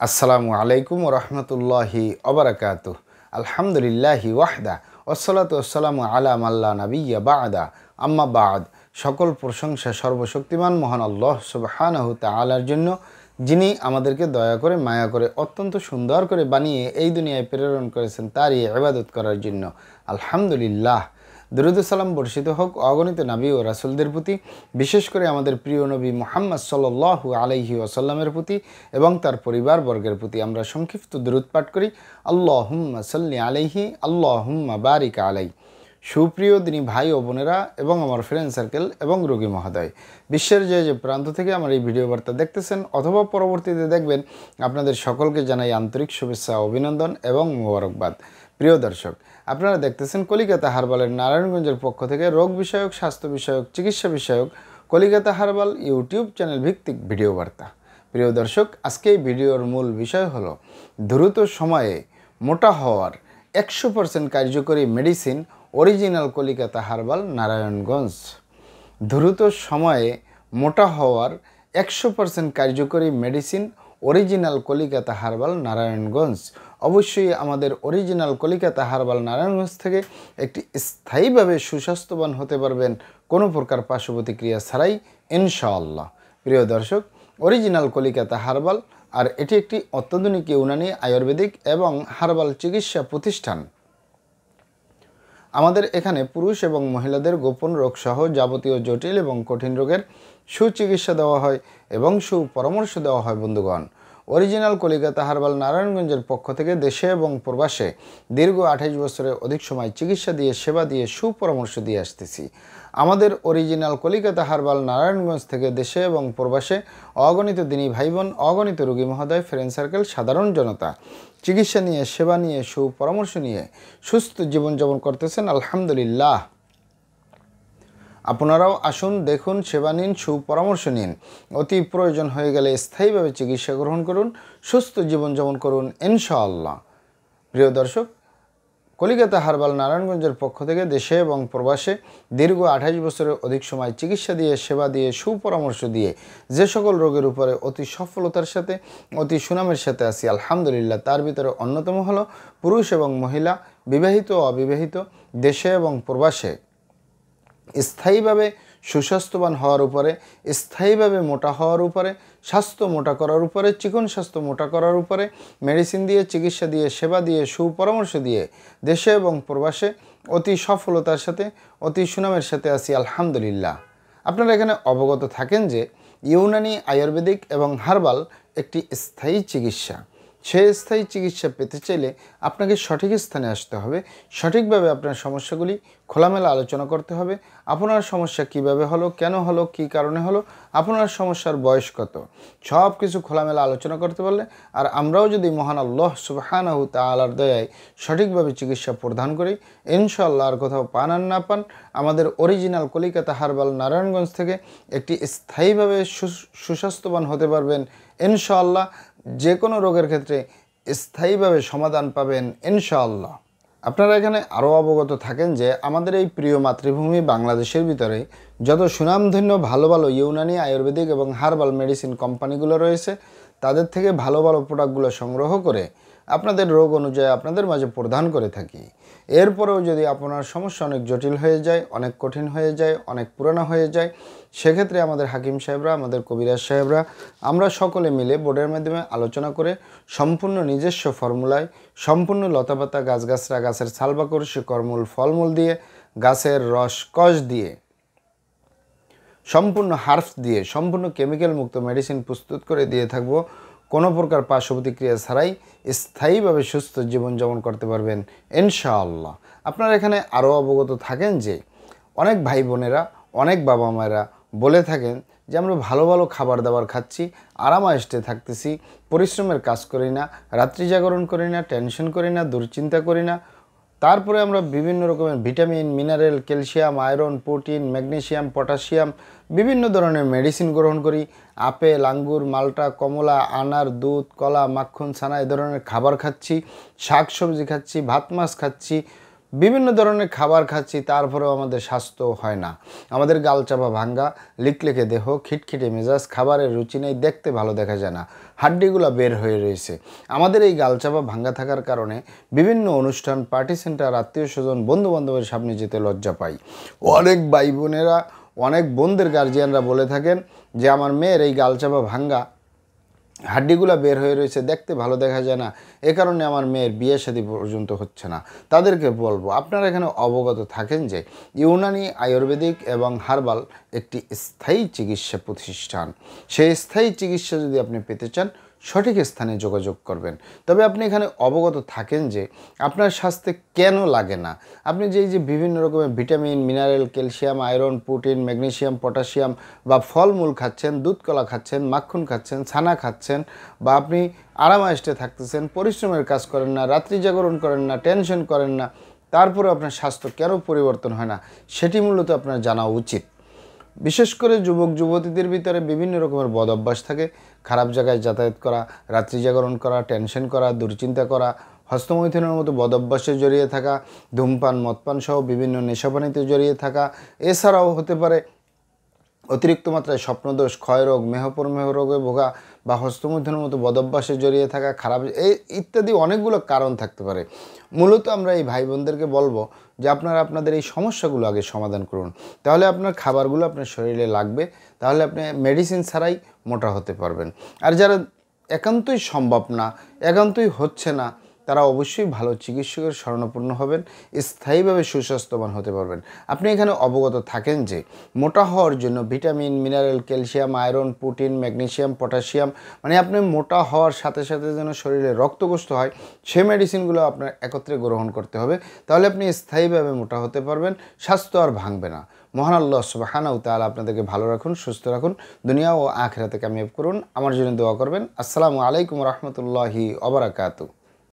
আসসালামু আলাইকুম ওয়া রাহমাতুল্লাহি ওয়া বারাকাতুহু। আলহামদুলিল্লাহি ওয়াহদা ওয়াসসালাতু ওয়াসসালামু আলা মাল্লা নাবিয়্যা বা'দা আম্মা বা'দ। সকল প্রশংসা সর্বশক্তিমান মহান আল্লাহ সুবহানাহু তাআলার জন্য, যিনি আমাদেরকে দয়া করে মায়া করে অত্যন্ত সুন্দর করে বানিয়ে এই দুনিয়ায় প্রেরণ করেছেন তারই ইবাদত করার জন্য। আলহামদুলিল্লাহ। দরুদ ও সালাম বর্ষিত হোক অগণিত নবী ও রাসূলদের প্রতি, বিশেষ করে আমাদের প্রিয় নবী মুহাম্মদ সাল্লাল্লাহু আলাইহি ওয়াসাল্লামের প্রতি এবং তার পরিবারবর্গের প্রতি। আমরা সংক্ষিপ্ত দরুদ পাঠ করি, আল্লাহুম্মা সাল্লি আলাইহি, আল্লাহুম্মা বারিক আলাই। সুপ্রিয় দিনী ভাই ও বোনেরা এবং আমার ফ্রেন্ড সার্কেল এবং রোগী মহোদয়, বিশ্বের যে প্রান্ত থেকে আমার এই ভিডিও বার্তা দেখতেছেন অথবা পরবর্তীতে দেখবেন, আপনাদের সকলকে জানাই আন্তরিক শুভেচ্ছা, অভিনন্দন এবং মোবারকবাদ। প্রিয় দর্শক, আপনারা দেখতেছেন কলিকাতা হারবালের নারায়ণগঞ্জের পক্ষ থেকে রোগ বিষয়ক, স্বাস্থ্য বিষয়ক, চিকিৎসা বিষয়ক কলিকাতা হারবাল ইউটিউব চ্যানেল ভিত্তিক ভিডিও বার্তা। প্রিয় দর্শক, আজকে এই ভিডিওর মূল বিষয় হলো দ্রুত সময়ে মোটা হওয়ার 100% কার্যকরী medicine original Kolkata herbal Narayanganj. দ্রুত সময়ে মোটা হওয়ার 100% কার্যকরী medicine original Kolkata herbal Narayanganj. অবশ্যই আমাদের অরিজিনাল কলিকাতা হারবাল নারায়ণগঞ্জ থেকে একটি স্থায়ীভাবে সুস্বাস্থ্যবান হতে পারবেন কোনো প্রকার পার্শ্ব প্রতিক্রিয়া ছাড়াই, ইনশাআল্লাহ। প্রিয় দর্শক, অরিজিনাল কলিকাতা হারবাল আর এটি একটি অত্যাধুনিক ইউনানি, আয়ুর্বেদিক এবং হারবাল চিকিৎসা প্রতিষ্ঠান। আমাদের এখানে পুরুষ এবং মহিলাদের গোপন রোগ সহ যাবতীয় জটিল এবং কঠিন রোগের সুচিকিৎসা দেওয়া হয় এবং সুপরামর্শ দেওয়া হয়। বন্ধুগণ, অরিজিনাল কলিকাতা হারবাল নারায়ণগঞ্জের পক্ষ থেকে দেশে এবং প্রবাসে দীর্ঘ 28 বছরের অধিক সময় চিকিৎসা দিয়ে, সেবা দিয়ে, সুপরামর্শ দিয়ে আসতেছি। আমাদের অরিজিনাল কলিকাতা হারবাল নারায়ণগঞ্জ থেকে দেশে এবং প্রবাসে অগণিত দিনী ভাই বোন, অগণিত রোগী মহোদয়, ফ্রেন্ড সার্কেল, সাধারণ জনতা চিকিৎসা নিয়ে, সেবা নিয়ে, সুপরামর্শ নিয়ে সুস্থ জীবনযাপন করতেছেন। আলহামদুলিল্লাহ। আপনারাও আসুন, দেখুন, সেবা নিন, সুপরামর্শ নিন। অতি প্রয়োজন হয়ে গেলে স্থায়ীভাবে চিকিৎসা গ্রহণ করুন, সুস্থ জীবনযাপন করুন, ইনশাআল্লাহ। প্রিয় দর্শক, কলিকাতা হারবাল নারায়ণগঞ্জের পক্ষ থেকে দেশে এবং প্রবাসে দীর্ঘ 28 বছরের অধিক সময় চিকিৎসা দিয়ে, সেবা দিয়ে, সুপরামর্শ দিয়ে যে সকল রোগের উপরে অতি সফলতার সাথে, অতি সুনামের সাথে আছি, আলহামদুলিল্লাহ। তার ভিতরে অন্যতম হলো পুরুষ এবং মহিলা, বিবাহিত ও অবিবাহিত, দেশে এবং প্রবাসে স্থায়ীভাবে সুস্বাস্থ্যবান হওয়ার উপরে, স্থায়ীভাবে মোটা হওয়ার উপরে, স্বাস্থ্য মোটা করার উপরে, চিকন স্বাস্থ্য মোটা করার উপরে মেডিসিন দিয়ে, চিকিৎসা দিয়ে, সেবা দিয়ে, সুপরামর্শ দিয়ে দেশে এবং প্রবাসে অতি সফলতার সাথে, অতি সুনামের সাথে আছি, আলহামদুলিল্লাহ। আপনারা এখানে অবগত থাকেন যে ইউনানি, আয়ুর্বেদিক এবং হার্বাল একটি স্থায়ী চিকিৎসা। সেই স্থায়ী চিকিৎসা পেতে চাইলে আপনাকে সঠিক স্থানে আসতে হবে, সঠিকভাবে আপনার সমস্যাগুলি খোলামেলা আলোচনা করতে হবে। আপনার সমস্যা কিভাবে হলো, কেন হলো, কী কারণে হলো, আপনার সমস্যার বয়স কত, সব কিছু খোলামেলা আলোচনা করতে পারলে, আর আমরাও যদি মহান আল্লাহ সুবহানাহু তাআলার দয়ায় সঠিকভাবে চিকিৎসা প্রদান করি, ইনশাআল্লাহ আর কোথাও পান আর না পান, আমাদের অরিজিনাল কলিকাতা হারবাল নারায়ণগঞ্জ থেকে একটি স্থায়ীভাবে সুস্বাস্থ্যবান হতে পারবেন, ইনশাআল্লাহ। যে কোনো রোগের ক্ষেত্রে স্থায়ীভাবে সমাধান পাবেন, ইনশাআল্লাহ। আপনারা এখানে আরও অবগত থাকেন যে আমাদের এই প্রিয় মাতৃভূমি বাংলাদেশের ভিতরে যত সুনামধন্য ভালো ভালো ইউনানি, আয়ুর্বেদিক এবং হার্বাল মেডিসিন কোম্পানিগুলো রয়েছে, তাদের থেকে ভালো ভালো প্রোডাক্টগুলো সংগ্রহ করে আপনাদের রোগ অনুযায়ী আপনাদের মাঝে প্রদান করে থাকি। এরপরেও যদি আপনার সমস্যা অনেক জটিল হয়ে যায়, অনেক কঠিন হয়ে যায়, অনেক পুরানো হয়ে যায়, সেক্ষেত্রে আমাদের হাকিম সাহেবরা, আমাদের কবিরাজ সাহেবরা, আমরা সকলে মিলে বোর্ডের মাধ্যমে আলোচনা করে সম্পূর্ণ নিজস্ব ফর্মুলায়, সম্পূর্ণ লতাপাতা, গাছগাছরা, গাছের ছালবাকড়, শিকড়মূল, ফলমূল দিয়ে, গাছের রস কষ দিয়ে, সম্পূর্ণ হার্বস দিয়ে, সম্পূর্ণ কেমিক্যাল মুক্ত মেডিসিন প্রস্তুত করে দিয়ে থাকবো। কোনো প্রকার পার্শ্ব প্রতিক্রিয়া ছাড়াই স্থায়ীভাবে সুস্থ জীবনযাপন করতে পারবেন, ইনশাআল্লাহ। আপনারা এখানে আরও অবগত থাকেন যে অনেক ভাই বোনেরা, অনেক বাবা মায়েরা বলে থাকেন যে আমরা ভালো ভালো খাবার দাবার খাচ্ছি, আরামায়েশে থাকতেছি, পরিশ্রমের কাজ করি না, রাত্রি জাগরণ করি না, টেনশন করি না, দুশ্চিন্তা করি না, তারপরে আমরা বিভিন্ন রকমের vitamin, mineral, calcium, iron, protein, magnesium, potassium, বিভিন্ন ধরনের মেডিসিন গ্রহণ করি। আপেল, আঙ্গুর, মাল্টা, কমলা, আনার, দুধ, কলা, মাখন, ছানা এ ধরনের খাবার খাচ্ছি, শাক সবজি খাচ্ছি, ভাত মাছ খাচ্ছি, বিভিন্ন ধরনের খাবার খাচ্ছি, তারপরেও আমাদের স্বাস্থ্য হয় না। আমাদের গালচাপা ভাঙ্গা, লিকলিকে দেহ, খিটখিটে মেজাজ, খাবারের রুচি নেই, দেখতে ভালো দেখা যায় না, হাড্ডিগুলো বের হয়ে রয়েছে। আমাদের এই গালচাপা ভাঙ্গা থাকার কারণে বিভিন্ন অনুষ্ঠান, পার্টি সেন্টার, আত্মীয় স্বজন, বন্ধুবান্ধবের সামনে যেতে লজ্জা পাই। অনেক ভাই বোনেরা, অনেক বোনদের গার্জিয়ানরা বলে থাকেন যে আমার মেয়ের এই গালচাপা ভাঙ্গা, হাড্ডিগুলো বের হয়ে রয়েছে, দেখতে ভালো দেখা যায় না, এ কারণে আমার মেয়ের বিয়ে শাদী পর্যন্ত হচ্ছে না। তাদেরকে বলবো, আপনারা এখানে অবগত থাকেন যে ইউনানি, আয়ুর্বেদিক এবং হার্বাল একটি স্থায়ী চিকিৎসা প্রতিষ্ঠান। সেই স্থায়ী চিকিৎসা যদি আপনি পেতে চান, সঠিক স্থানে যোগাযোগ করবেন। তবে আপনি এখানে অবগত থাকেন যে আপনার স্বাস্থ্যে কেন লাগে না। আপনি যে বিভিন্ন রকমের vitamin, mineral, calcium, iron, protein, magnesium, potassium বা ফলমূল খাচ্ছেন, দুধ কলা খাচ্ছেন, মাখন খাচ্ছেন, ছানা খাচ্ছেন, বা আপনি আরামায়েশে থাকতেছেন, পরিশ্রমের কাজ করেন না, রাত্রি জাগরণ করেন না, টেনশন করেন না, তারপরে আপনার স্বাস্থ্য কেন পরিবর্তন হয় না, সেটি মূলত আপনার জানা উচিত। বিশেষ করে যুবক যুবতীদের ভিতরে বিভিন্ন রকমের বদ অভ্যাস থাকে। খারাপ জায়গায় যাতায়াত করা, রাত্রি জাগরণ করা, টেনশন করা, দুশ্চিন্তা করা, হস্তমৈথুনের মতো বদ অভ্যাসে জড়িয়ে থাকা, ধূমপান, মদপান সহ বিভিন্ন নেশাপানিতে জড়িয়ে থাকা। এছাড়াও হতে পারে অতিরিক্ত মাত্রায় স্বপ্নদোষ, ক্ষয়রোগ, মেহ রোগে ভোগা বা হস্তমৈথুনের মতো বদভ্যাসে জড়িয়ে থাকা, খারাপ এই ইত্যাদি অনেকগুলো কারণ থাকতে পারে। মূলত আমরা এই ভাই বোনদেরকে বলবো যে আপনারা আপনাদের এই সমস্যাগুলো আগে সমাধান করুন, তাহলে আপনার খাবারগুলো আপনার শরীরে লাগবে, তাহলে আপনি মেডিসিন ছাড়াই মোটা হতে পারবেন। আর যারা একান্তই সম্ভব না, একান্তই হচ্ছে না, তারা অবশ্যই ভালো চিকিৎসকের শরণাপন্ন হবেন, স্থায়ীভাবে সুস্বাস্থ্যবান হতে পারবেন। আপনি এখানে অবগত থাকেন যে মোটা হওয়ার জন্য vitamin, mineral, calcium, iron, protein, magnesium, potassium, মানে আপনি মোটা হওয়ার সাথে সাথে যেন শরীরে রক্তকোষ্ঠ হয়, সে মেডিসিনগুলো আপনার একত্রে গ্রহণ করতে হবে। তাহলে আপনি স্থায়ীভাবে মোটা হতে পারবেন, স্বাস্থ্য আর ভাঙবে না। মহান আল্লাহ সুবহানাহু ওয়া তাআলা আপনাদেরকে ভালো রাখুন, সুস্থ রাখুন, দুনিয়া ও আখিরাতে কামিয়াব করুন। আমার জন্য দোয়া করবেন। আসসালামু আলাইকুম রহমতুল্লাহি ওয়া বারাকাতুহু।